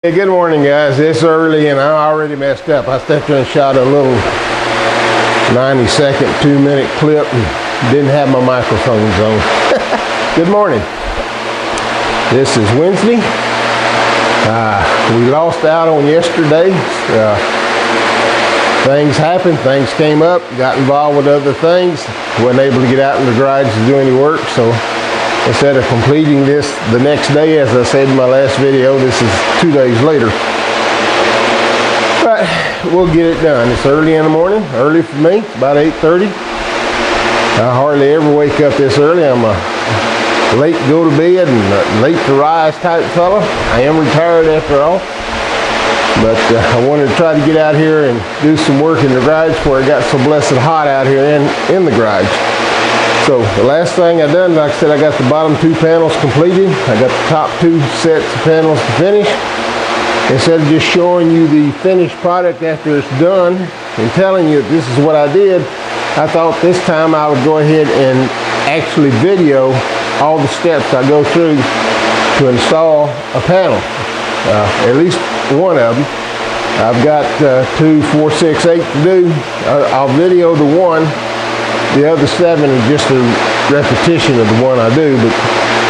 Hey, good morning, guys. It's early and I already messed up. I stepped in and shot a little 90-second, 2-minute clip and didn't have my microphones on. Good morning. This is Wednesday. We lost out on yesterday. Things happened. Things came up. Got involved with other things. Wasn't able to get out in the garage to do any work. So instead of completing this the next day, as I said in my last video, this is 2 days later. But we'll get it done. It's early in the morning, early for me, about 8:30. I hardly ever wake up this early. I'm a late go to bed and late to rise type fella. I am retired after all. But I wanted to try to get out here and do some work in the garage before it got so blessed hot out here in the garage. So the last thing I done, like I said, I got the bottom 2 panels completed. I got the top 2 sets of panels to finish. Instead of just showing you the finished product after it's done and telling you this is what I did, I thought this time I would go ahead and actually video all the steps I go through to install a panel. At least one of them. I've got 2, 4, 6, 8 to do. I'll video the one. The other 7 are just a repetition of the one I do, but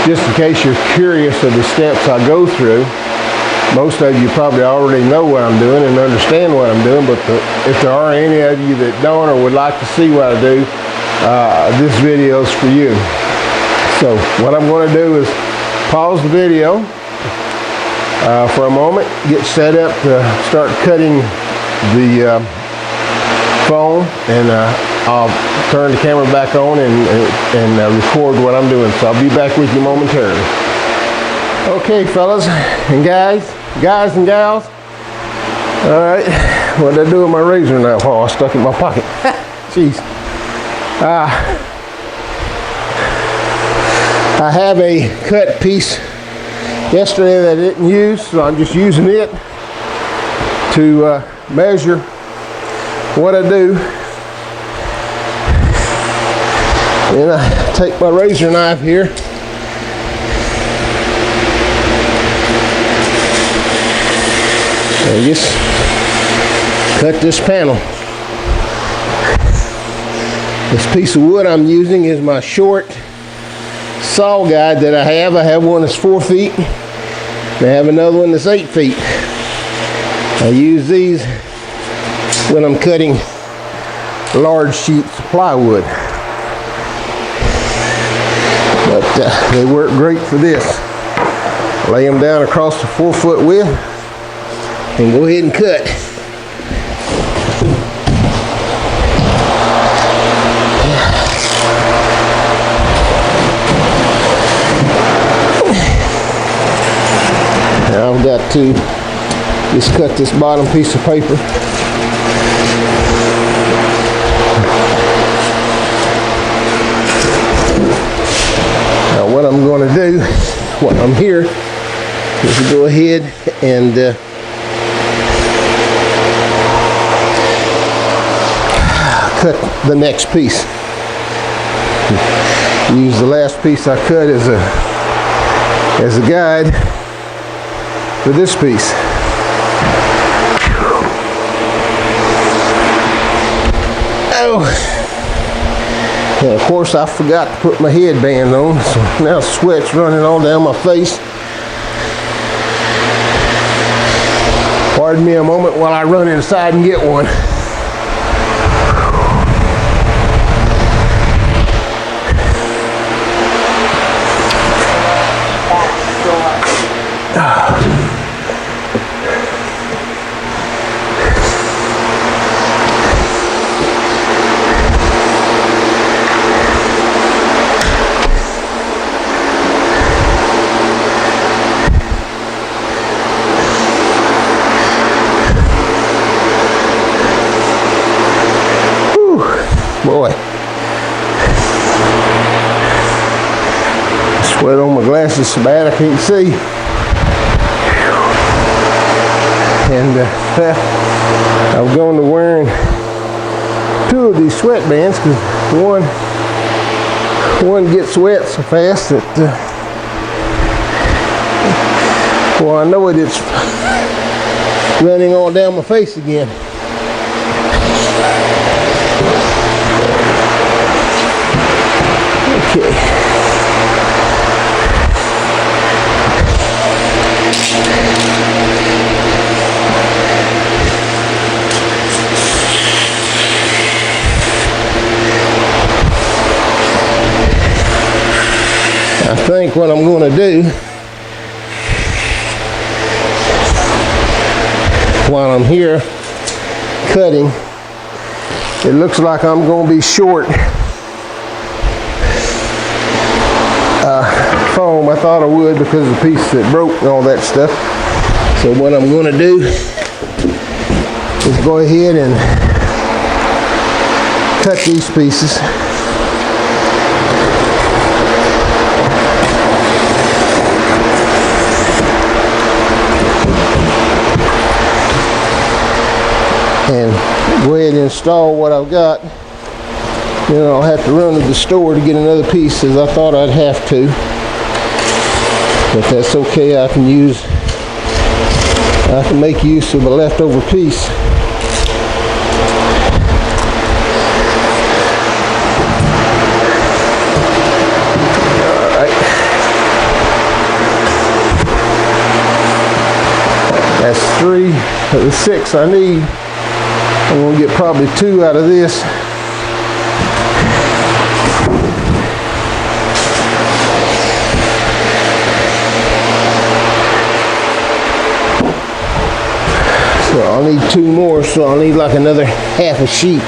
just in case you're curious of the steps I go through, most of you probably already know what I'm doing and understand what I'm doing, but if there are any of you that don't or would like to see what I do, this video is for you. So what I'm going to do is pause the video for a moment, get set up to start cutting the foam, and I'll turn the camera back on and record what I'm doing. So I'll be back with you momentarily. Okay, fellas and guys and gals. All right, what did I do with my razor knife? Oh, I stuck it in my pocket. Jeez. I have a cut piece yesterday that I didn't use, so I'm just using it to measure what I do. And I take my razor knife here and just cut this panel. This piece of wood I'm using is my short saw guide that I have. I have one that's 4 feet and I have another one that's 8 feet. I use these when I'm cutting large sheets of plywood. But they work great for this. Lay them down across the 4-foot width and go ahead and cut. Now I've got to just cut this bottom piece of paper. What I'm going to do while I'm here is to go ahead and cut the next piece. Use the last piece I cut as a guide for this piece. Oh. And of course I forgot to put my headband on, so now sweat's running all down my face. Pardon me a moment while I run inside and get one. Boy, sweat on my glasses so bad I can't see. And I'm going to wearing 2 of these sweatbands because one gets wet so fast that Well, I know it's running all down my face again. Okay. I think what I'm going to do while I'm here cutting, it looks like I'm going to be short foam. I thought I would because of the piece that broke and all that stuff. So what I'm going to do is go ahead and cut these pieces. And go ahead and install what I've got. Then I'll have to run to the store to get another piece, as I thought I'd have to. But that's okay. I can make use of a leftover piece. Alright. That's 3 of the 6 I need. I'm going to get probably 2 out of this. So I'll need 2 more, so I'll need like another half a sheet.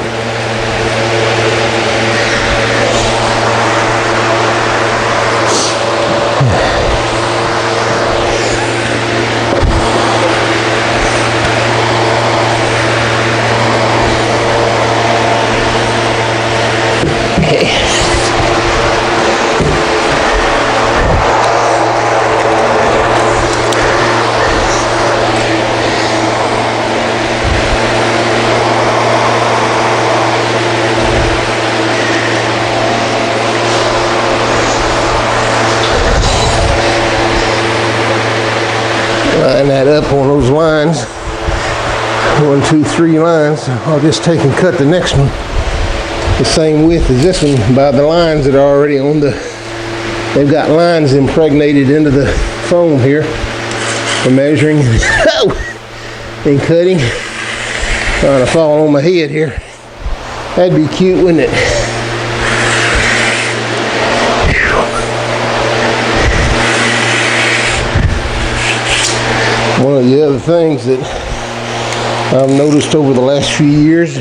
Line that up on those lines. 1, 2, 3 lines. I'll just take and cut the next one the same width as this one by the lines that are already on the. They've got lines impregnated into the foam here for measuring and cutting. Trying to fall on my head here. That'd be cute, wouldn't it? One of the other things that I've noticed over the last few years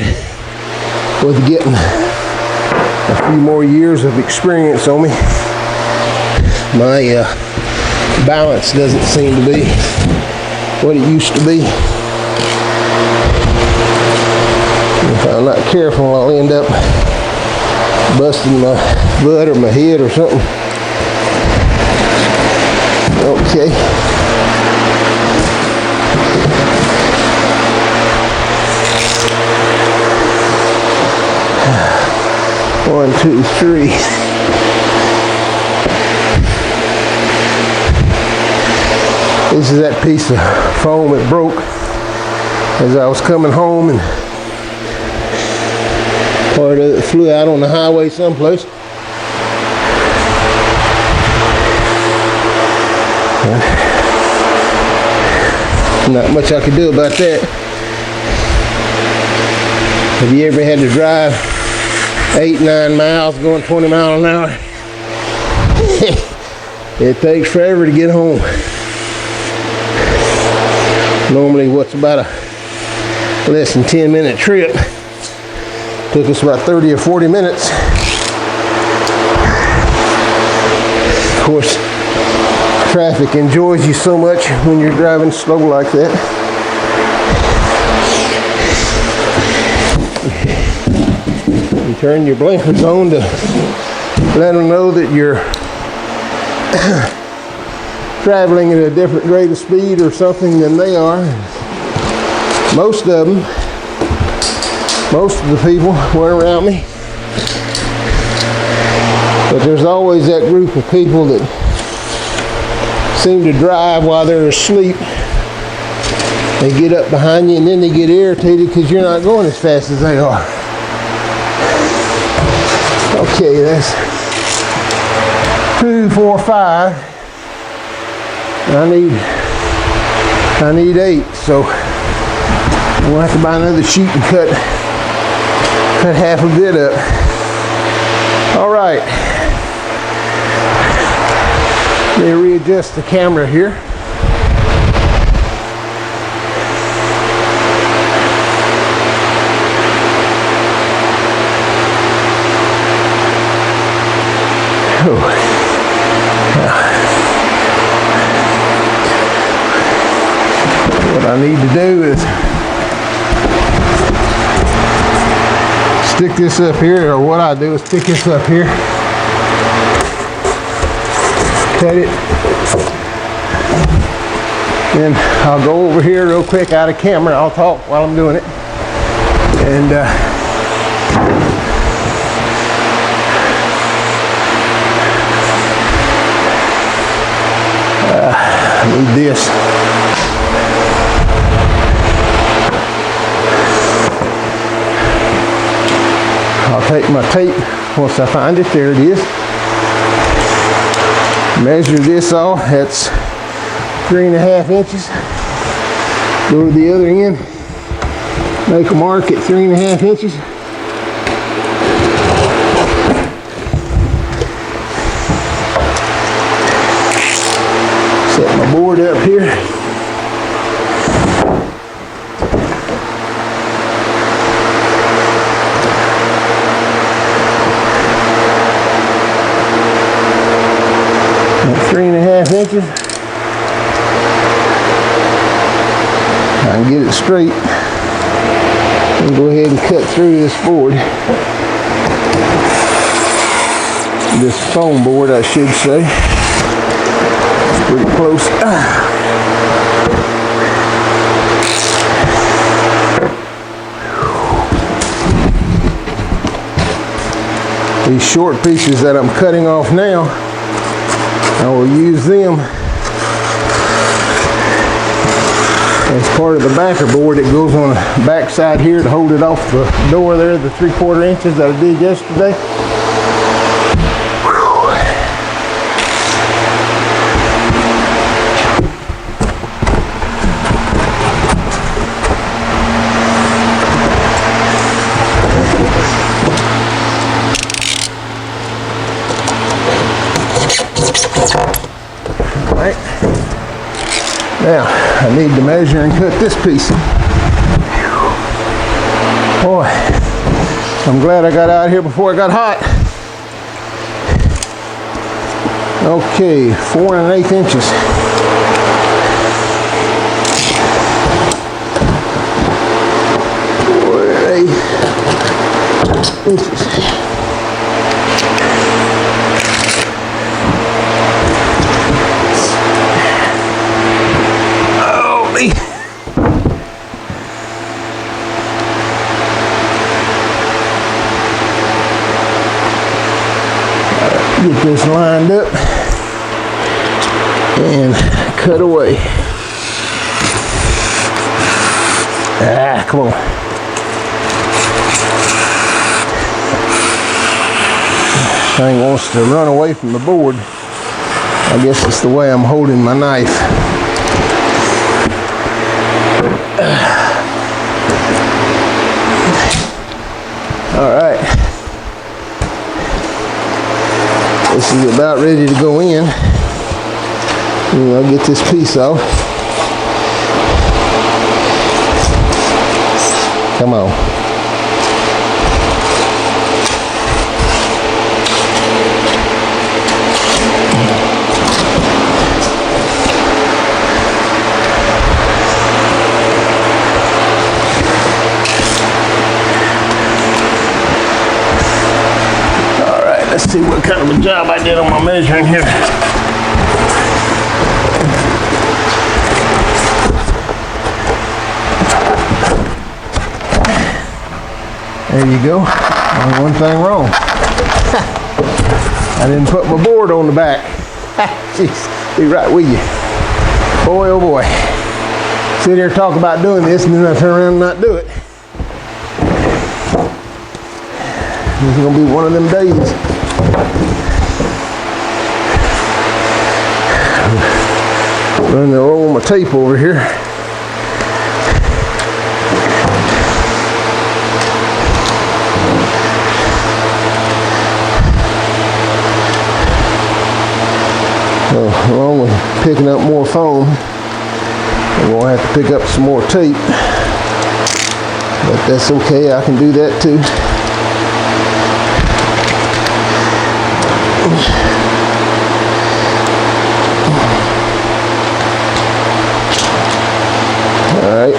with getting a few more years of experience on me, my balance doesn't seem to be what it used to be. If I'm not careful, I'll end up busting my butt or my head or something. Okay. 1, 2, 3. This is that piece of foam that broke as I was coming home, and part of it flew out on the highway someplace. Not much I could do about that. Have you ever had to drive 8, 9 miles going 20 miles an hour? It takes forever to get home. Normally what's about a less than 10-minute trip took us about 30 or 40 minutes. Of course, traffic enjoys you so much when you're driving slow like that. You turn your blinkers on to let them know that you're traveling at a different rate of speed or something than they are. Most of the people weren't around me, but there's always that group of people that seem to drive while they're asleep. They get up behind you and then they get irritated because you're not going as fast as they are. Okay, that's 2, 4, 5. I need 8, so we'll have to buy another sheet and cut half of it up. All right. Let me readjust the camera here. What I need to do is stick this up here, or what I do is stick this up here, cut it, then I'll go over here real quick out of camera. I'll talk while I'm doing it, and I need this. I'll take my tape once I find it. There it is. Measure this off. That's 3.5 inches. Go to the other end. Make a mark at 3.5 inches. Set my board up here. At 3.5 inches. I can get it straight and go ahead and cut through this board. This foam board, I should say. Pretty close. These short pieces that I'm cutting off now, I will use them as part of the backer board that goes on the back side here to hold it off the door there, the 3/4 inches that I did yesterday. Right. Now, I need to measure and cut this piece. Boy, I'm glad I got out here before it got hot. Okay, 4 1/8 inches. 4 1/8 inches. Get this lined up and cut away. Ah, come on. Thing wants to run away from the board. I guess it's the way I'm holding my knife. All right. This is about ready to go in. And I'll get this piece off. Come on. Let's see what kind of a job I did on my measuring here. There you go. Only one thing wrong. I didn't put my board on the back. Jeez. Be right with you. Boy, oh boy. Sit here and talk about doing this and then I turn around and not do it. This is going to be one of them days. Run the oil on my tape over here. So, along with picking up more foam, I'm going to have to pick up some more tape. But that's okay, I can do that too. Alright.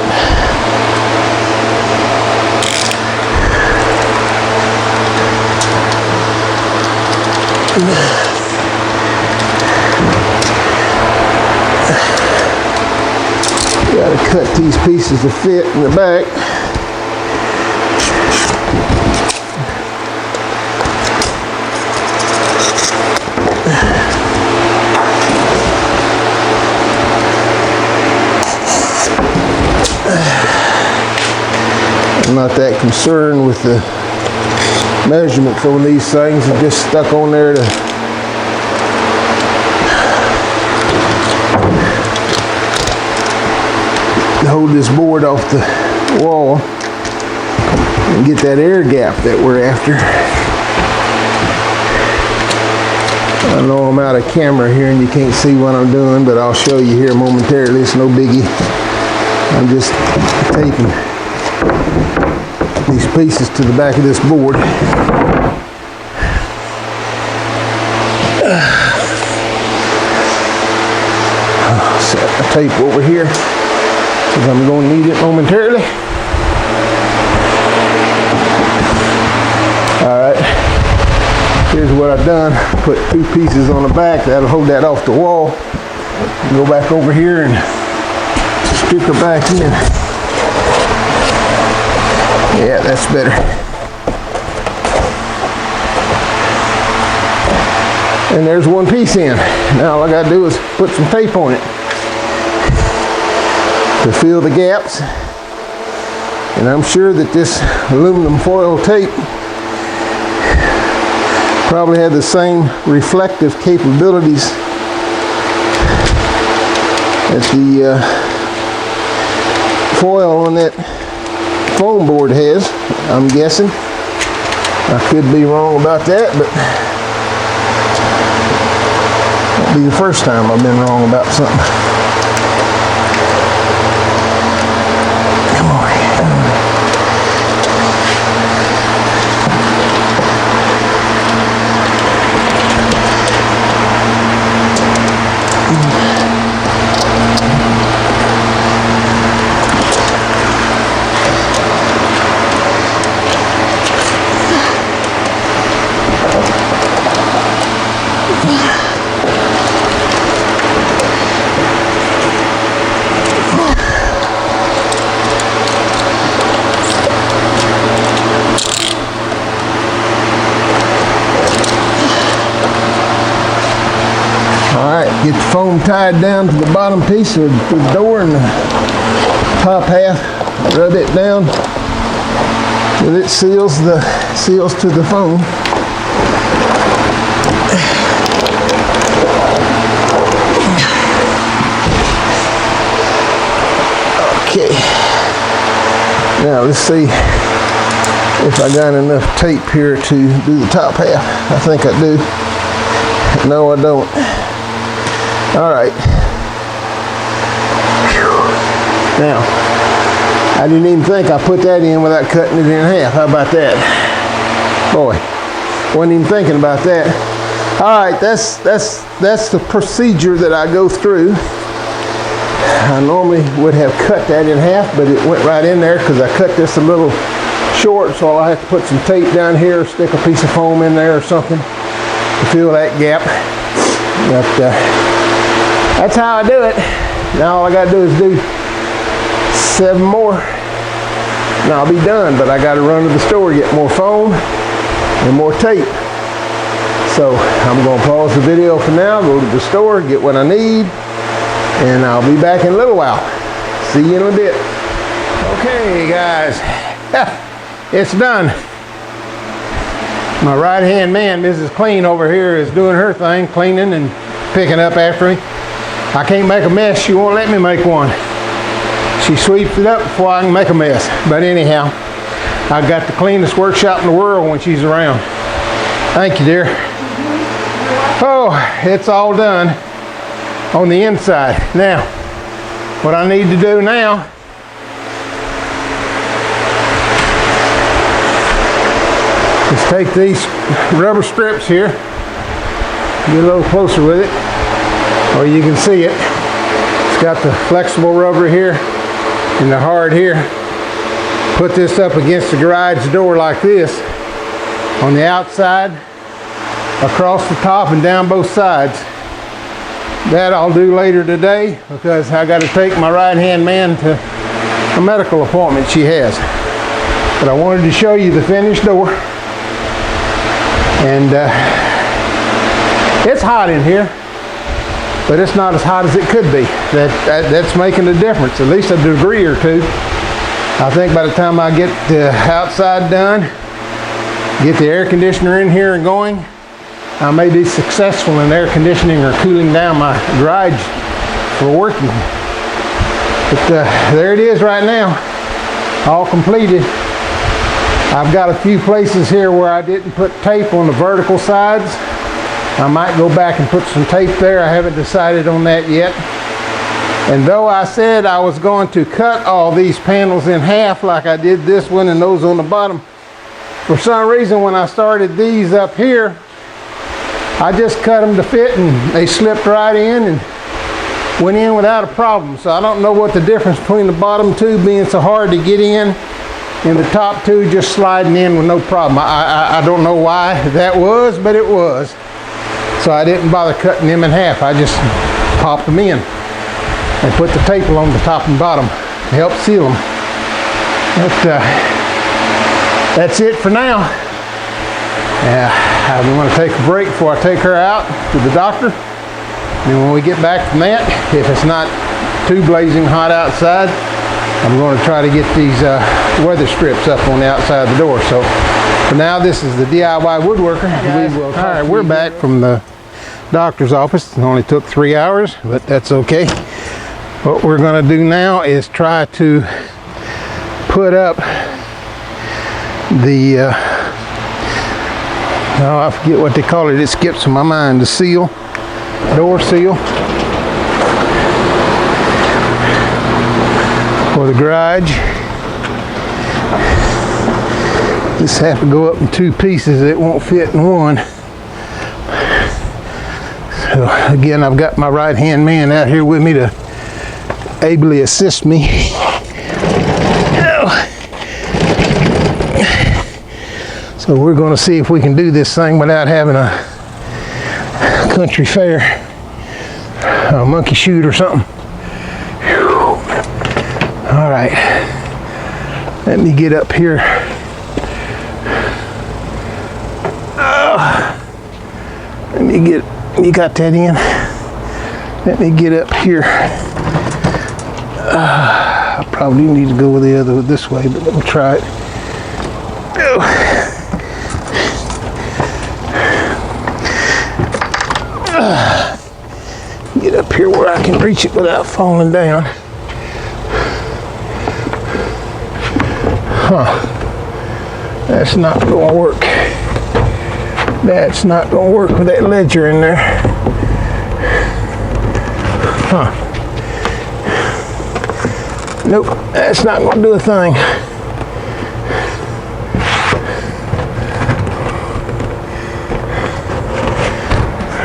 Gotta cut these pieces to fit in the back. I'm not that concerned with the measurements on these things. I'm just stuck on there to hold this board off the wall and get that air gap that we're after. I know I'm out of camera here and you can't see what I'm doing, but I'll show you here momentarily. It's no biggie. I'm just taping these pieces to the back of this board. Set the tape over here because I'm going to need it momentarily. Alright, here's what I've done. Put two pieces on the back. That'll hold that off the wall. Go back over here and stick her back in. Yeah, that's better. And there's one piece in. Now all I gotta do is put some tape on it to fill the gaps. And I'm sure that this aluminum foil tape probably had the same reflective capabilities that the foil on that foam board has, I'm guessing. I could be wrong about that, but that'll be the first time I've been wrong about something. Come on. Get the foam tied down to the bottom piece of the door and the top half. Rub it down till it seals to the foam. Okay. Now let's see if I got enough tape here to do the top half. I think I do. No, I don't. All right. Now, I didn't even think I put that in without cutting it in half. How about that? Boy, wasn't even thinking about that. All right, that's the procedure that I go through. I normally would have cut that in half, but it went right in there because I cut this a little short, so I have to put some tape down here, stick a piece of foam in there or something to fill that gap. But that's how I do it. Now all I gotta do is do 7 more and I'll be done, but I gotta run to the store, get more foam and more tape. So I'm going to pause the video for now, go to the store, get what I need, and I'll be back in a little while. See you in a bit. Okay guys, it's done. My right hand man, Mrs. Clean over here, is doing her thing, cleaning and picking up after me. I can't make a mess, she won't let me make one. She sweeps it up before I can make a mess. But anyhow, I've got the cleanest workshop in the world when she's around. Thank you, dear. Oh, it's all done on the inside. Now, what I need to do now is take these rubber strips here, get a little closer with it, or you can see it. It's got the flexible rubber here and the hard here. Put this up against the garage door like this, on the outside, across the top and down both sides. That I'll do later today because I got to take my right hand man to a medical appointment she has. But I wanted to show you the finished door. And it's hot in here, but it's not as hot as it could be. That's making a difference, at least a degree or two. I think by the time I get the outside done, get the air conditioner in here and going, I may be successful in air conditioning or cooling down my garage for working. But there it is right now, all completed. I've got a few places here where I didn't put tape on the vertical sides. I might go back and put some tape there. I haven't decided on that yet. And though I said I was going to cut all these panels in half like I did this one and those on the bottom, for some reason when I started these up here, I just cut them to fit and they slipped right in and went in without a problem. So I don't know what the difference between the bottom two being so hard to get in and the top two just sliding in with no problem. I don't know why that was, but it was. So I didn't bother cutting them in half. I just popped them in and put the tape along the top and bottom to help seal them. But that's it for now. I'm going to take a break before I take her out to the doctor. And when we get back from that, if it's not too blazing hot outside, I'm going to try to get these weather strips up on the outside of the door. So for now, this is the DIY woodworker. All right, we're back from the doctor's office. It only took 3 hours, but that's okay. What we're going to do now is try to put up the oh, I forget what they call it. It skips my mind. The seal, door seal for the garage. This has to go up in two pieces. It won't fit in one. So again, I've got my right hand man out here with me to ably assist me. So we're going to see if we can do this thing without having a country fair, a monkey shoot or something. Whew. All right, let me get up here. Let me get, you got that in? Let me get up here. I probably need to go the other this way, but let me try it. Get up here where I can reach it without falling down. That's not going to work. That's not going to work with that ledger in there. Nope, that's not going to do a thing.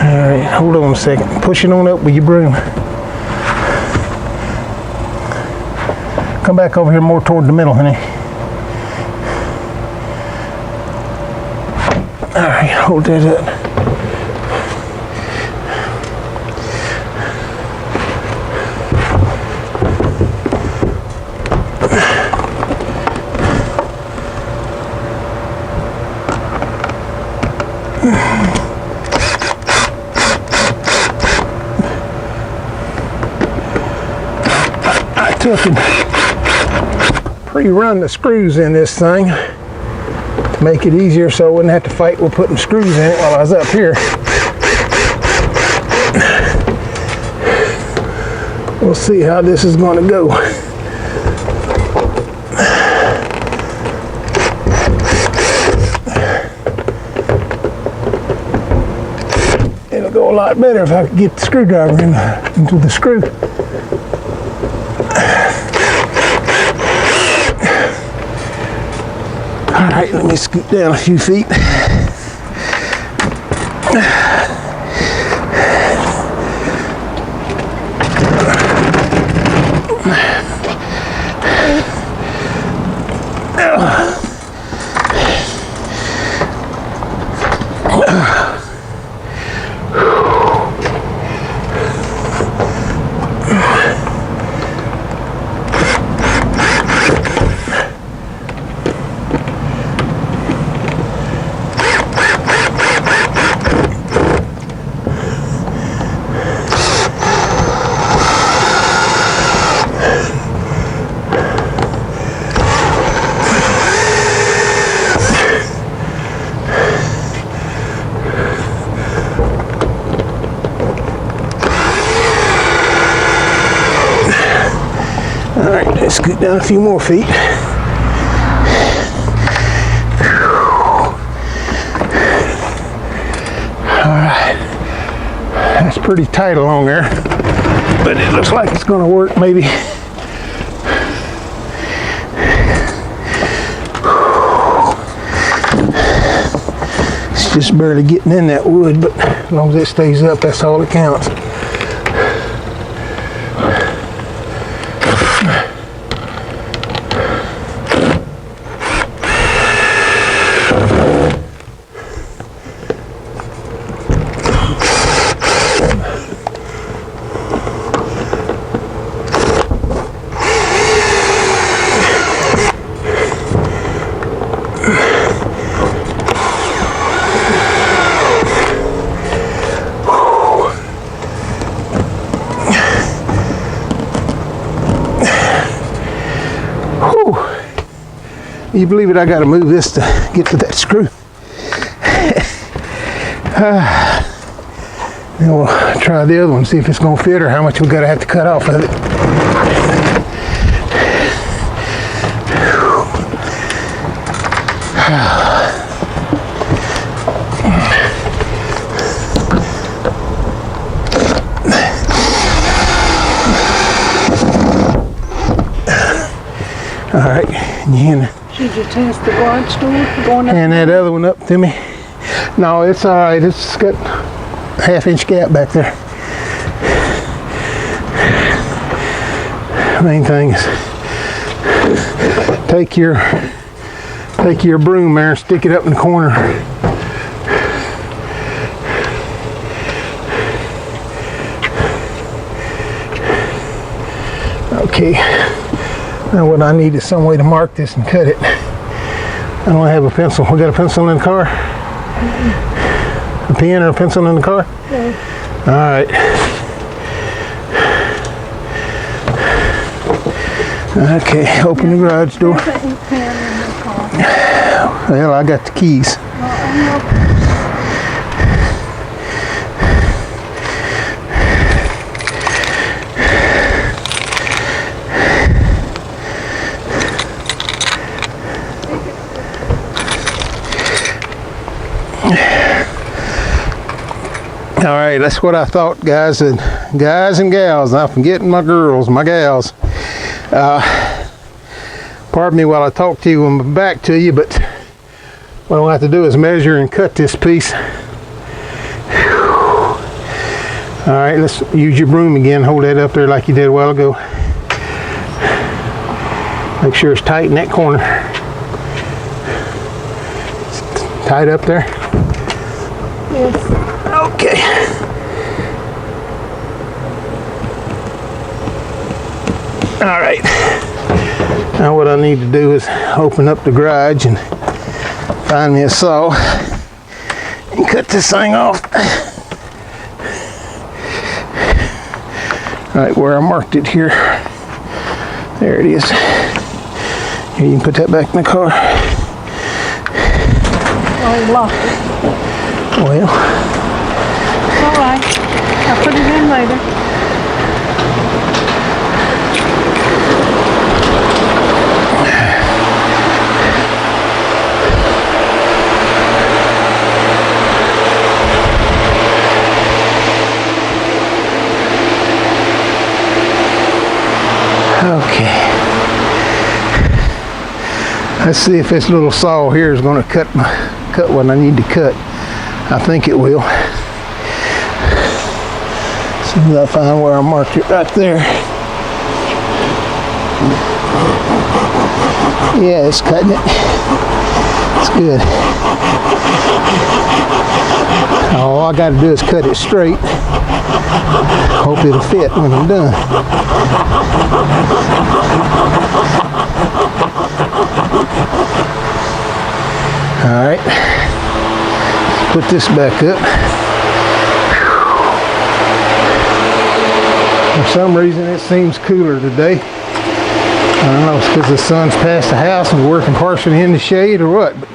All right, hold on a second. Push it on up with your broom. Come back over here more toward the middle, honey. All right, hold that up. took and pre-run the screws in this thing to make it easier so I wouldn't have to fight with putting screws in it while I was up here. We'll see how this is going to go. It'll go a lot better if I could get the screwdriver into the screw. All right, let me scoot down a few feet. Scoot down a few more feet. Alright. That's pretty tight along there. But it looks like it's going to work maybe. It's just barely getting in that wood, but as long as it stays up, that's all that counts. You believe it, I got to move this to get to that screw. Then we'll try the other one, see if it's going to fit or how much we're going to have to cut off of it. All right, and should you test the garage door going up? And that other one up to me. No, it's all right. It's got a half-inch gap back there. Main thing is take your broom there and stick it up in the corner. Okay. Now what I need is some way to mark this and cut it. I don't have a pencil. We got a pencil in the car? A pen or a pencil in the car? Yeah. All right. Okay, open the garage door. There's an ink pen in the car. Well, I got the keys. All right, that's what I thought, guys and gals. I'm forgetting my girls, my gals. Pardon me while I talk to you and I'm back to you, but what I'll have to do is measure and cut this piece. All right, let's use your broom again. Hold that up there like you did a while ago. Make sure it's tight in that corner. It's tight up there? Yes. Okay. All right. Now what I need to do is open up the garage and find me a saw and cut this thing off. Right where I marked it here. There it is. Here, you can put that back in the car. Oh, he locked it. Well, It's all right. I'll put it in later. okay. Let's see if this little saw here is going to cut what I need to cut. I think it will. As soon as I find where I marked it right there. Yeah, it's cutting it. It's good. All I got to do is cut it straight. Hope it'll fit when I'm done. All right. Put this back up. For some reason it seems cooler today. I don't know if it's because the sun's past the house and working partially in the shade or what, but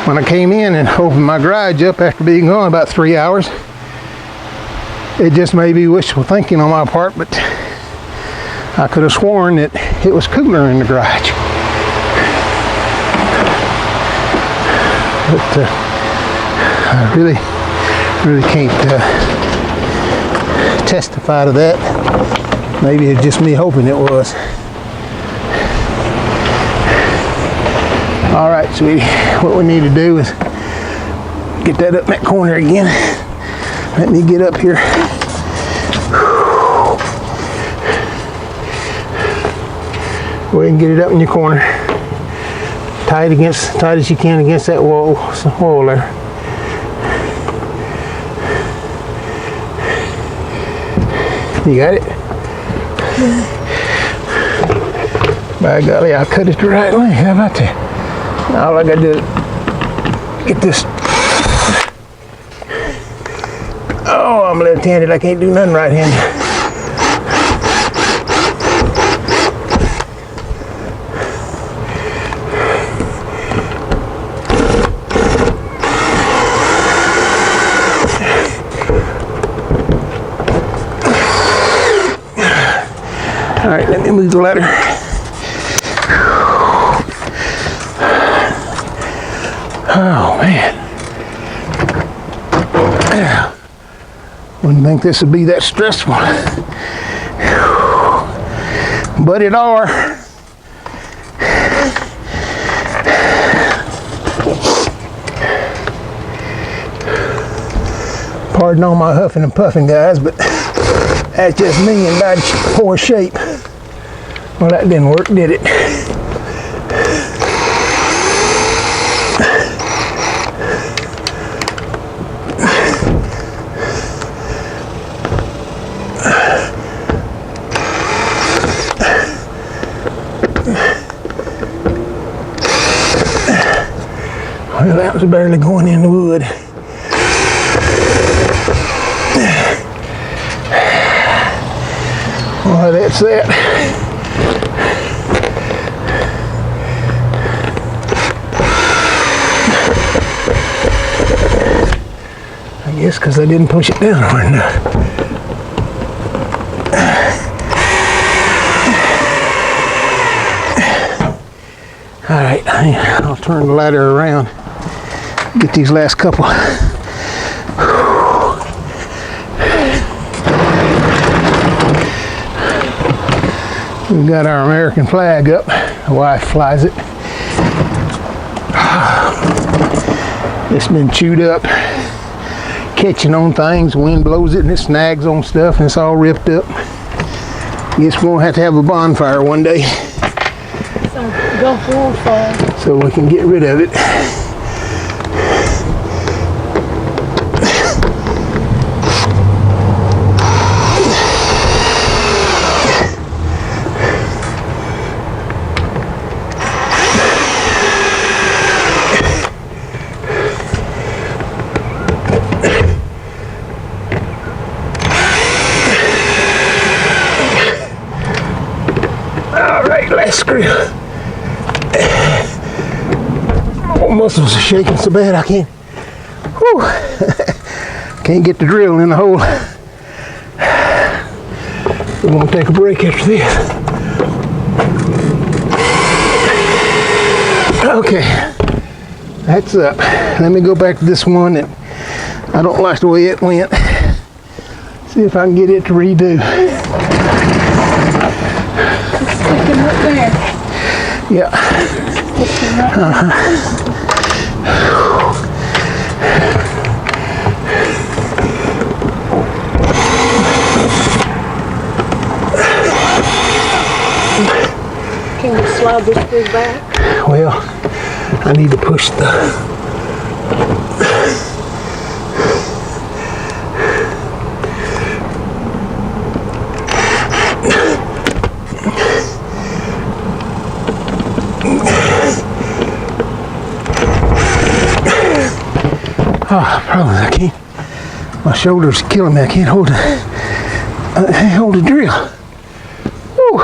when I came in and opened my garage up after being gone about 3 hours, it just may be wishful thinking on my part, but I could have sworn that it was cooler in the garage. But I really can't testify to that. Maybe it's just me hoping it was. All right, sweetie, what we need to do is get that up in that corner again. Let me get up here. Go ahead and get it up in your corner. Tight as you can against that wall there. You got it? By golly, I cut it the right way. How about that? All I gotta do is get this. Oh, I'm left-handed. I can't do nothing right-handed. All right, let me move the ladder. Oh, man. Wouldn't think this would be that stressful. But it are. Pardon all my huffing and puffing, guys, but that's just me in bad poor shape. Well, that didn't work, did it? Well, that was barely going in the wood. Well, that's that. I guess because I didn't push it down hard enough. All right, I'll turn the ladder around. Get these last couple. We've got our American flag up. The wife flies it. It's been chewed up, catching on things. Wind blows it and it snags on stuff and it's all ripped up. Guess we're gonna have to have a bonfire one day. Gulf War fire. So we can get rid of it. drill. My muscles are shaking so bad I can't. Whew, can't get the drill in the hole. We're gonna take a break after this. Okay, that's up. Let me go back to this one that I don't like the way it went. See if I can get it to redo. Stick him up there. Yeah. Stick him right there. Can you slide this thing back? Well, I need to push the. Oh, problem is I can't. My shoulders are killing me. I can't hold the drill. Woo.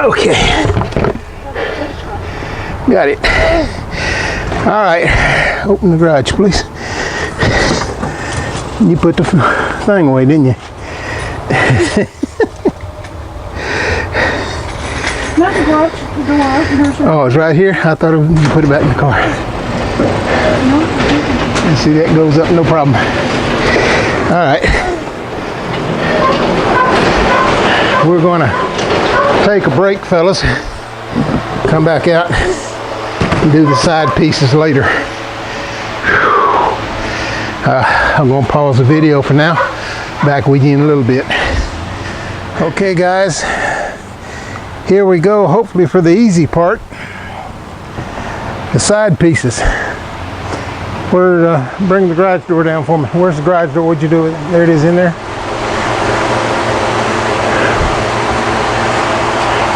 Okay. Got it. All right. Open the garage, please. You put the thing away, didn't you? Not the garage door. Oh, it's right here? I thought you put it back in the car. No. And see, that goes up, no problem. All right. We're going to take a break, fellas. Come back out and do the side pieces later. I'm going to pause the video for now. Back with you in a little bit. Okay, guys. Here we go, hopefully for the easy part. The side pieces. Bring the garage door down for me. Where's the garage door? What'd you do with it? There it is in there.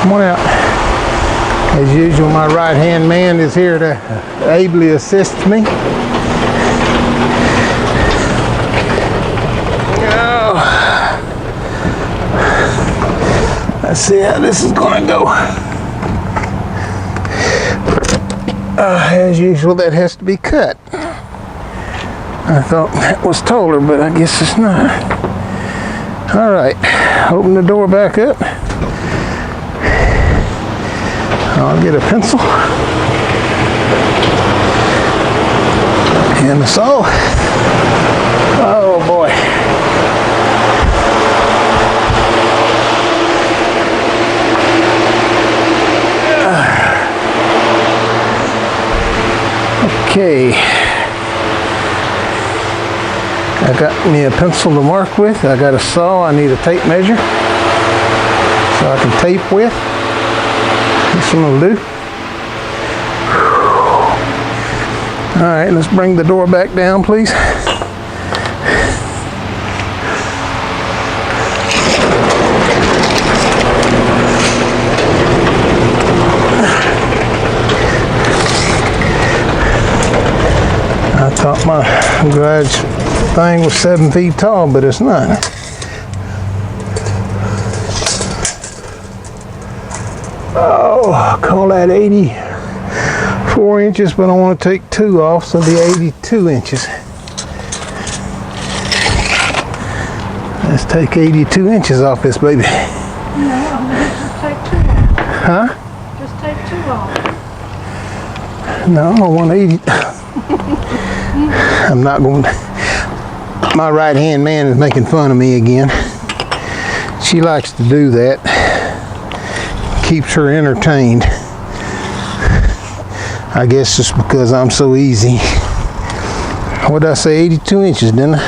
Come on out. As usual, my right-hand man is here to ably assist me. Oh. Let's see how this is going to go. As usual, that has to be cut. I thought that was taller, but I guess it's not. All right, open the door back up. I'll get a pencil and a saw. Oh boy. Okay. I got me a pencil to mark with. I got a saw. I need a tape measure so I can tape with. This one will do. All right, let's bring the door back down, please. I thought my garage thing was 7 feet tall, but it's not. Oh, I call that 84 inches, but I want to take 2 off, so it'll be 82 inches. Let's take 82 inches off this baby. No, just take 2 off. Huh? Just take 2 off. No, I want 80. I'm not going to. My right hand man is making fun of me again. She likes to do that. Keeps her entertained. I guess just because I'm so easy. What did I say? 82 inches, didn't I?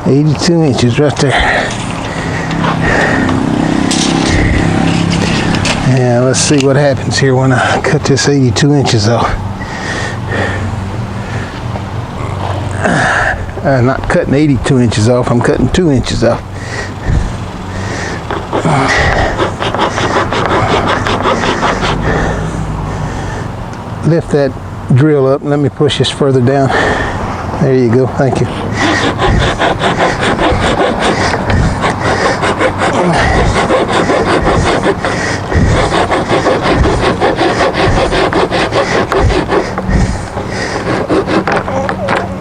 82 inches right there. Yeah, let's see what happens here when I cut this 82 inches off. I'm not cutting 82 inches off, I'm cutting 2 inches off. Lift that drill up and let me push this further down. There you go. Thank you.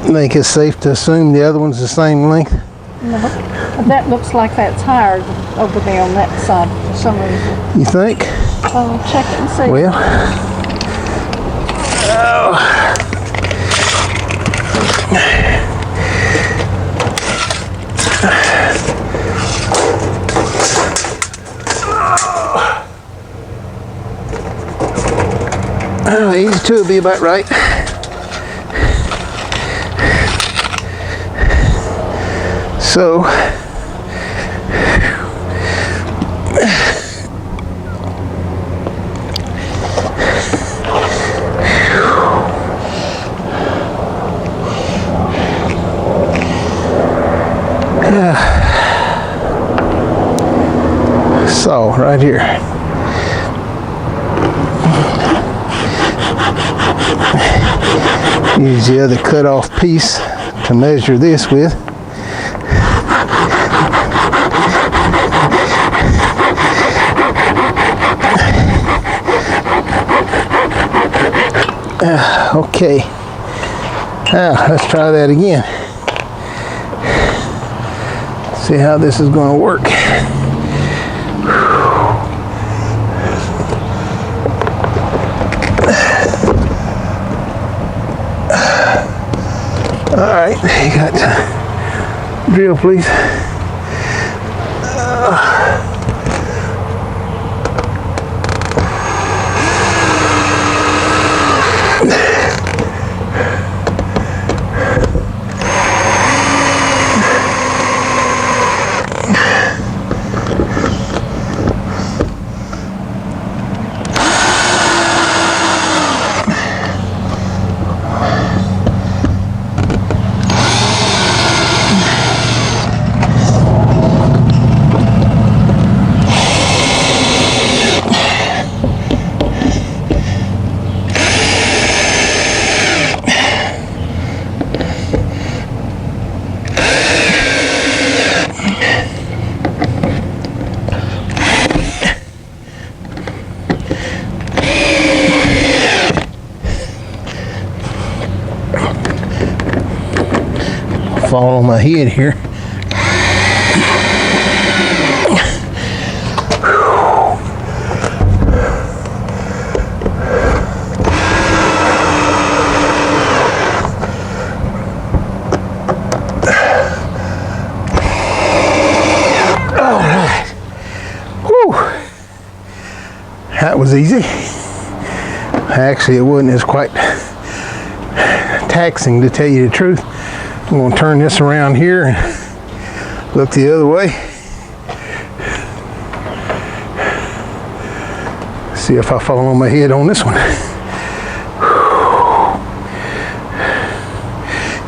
I think it's safe to assume the other one's the same length. No, that looks like that's higher over there on that side for some reason. You think? I'll check it and see. Well. Oh, 82 will be about right. So, so right here. Use the other cut off piece to measure this with. Okay. Now let's try that again. See how this is going to work. All right, you got drill, please. Fall on my head here. All right. Whew. That was easy. Actually, it wasn't as quite taxing, to tell you the truth. I'm going to turn this around here and look the other way. See if I fall on my head on this one.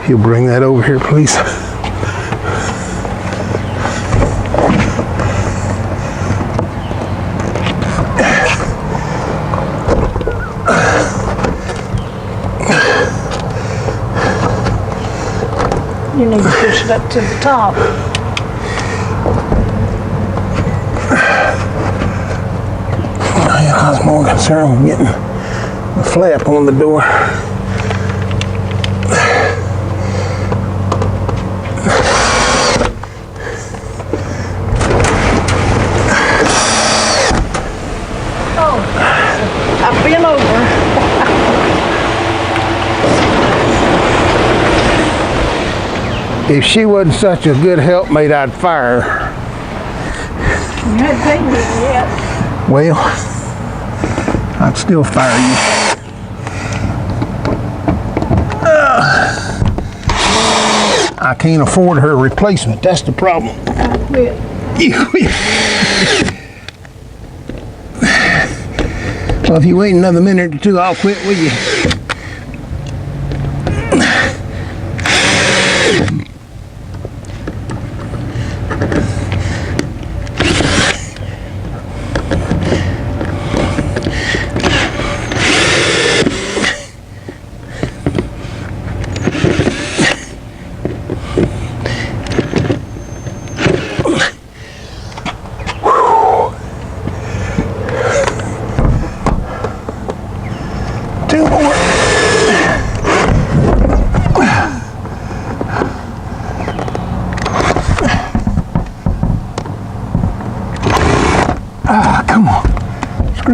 You'll bring that over here, please. You need to push it up to the top. I was more concerned with getting the flap on the door. Oh, I've been over. If she wasn't such a good helpmate, I'd fire her. You haven't paid me yet. Well, I'd still fire you. I can't afford her replacement. That's the problem. I quit. You quit. Well, if you wait another minute or two, I'll quit with you.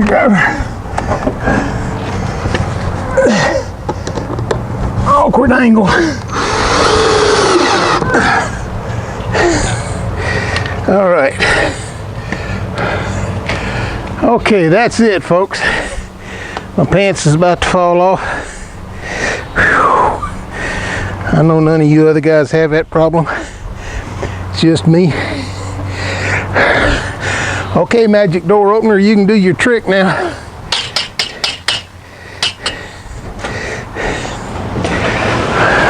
screwdriver. Awkward angle. All right. Okay, that's it, folks. My pants is about to fall off. Whew. I know none of you other guys have that problem. It's just me. Okay, magic door opener, you can do your trick now.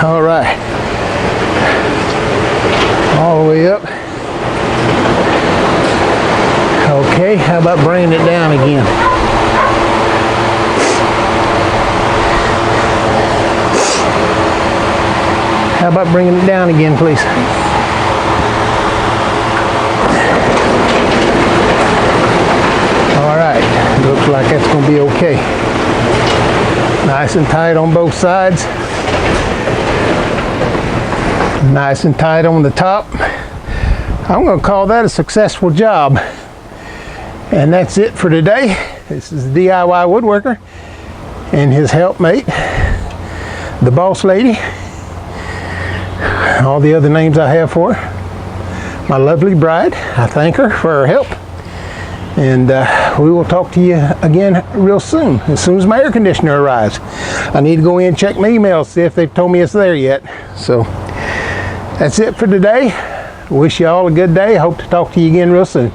All right. All the way up. Okay, how about bringing it down again? How about bringing it down again, please? All right, looks like that's going to be okay. Nice and tight on both sides. Nice and tight on the top. I'm going to call that a successful job. And that's it for today. This is the DIY woodworker and his helpmate, the boss lady, all the other names I have for her. My lovely bride, I thank her for her help. And we will talk to you again real soon as my air conditioner arrives. I need to go in and check my emails, see if they've told me it's there yet. So that's it for today. Wish you all a good day. Hope to talk to you again real soon.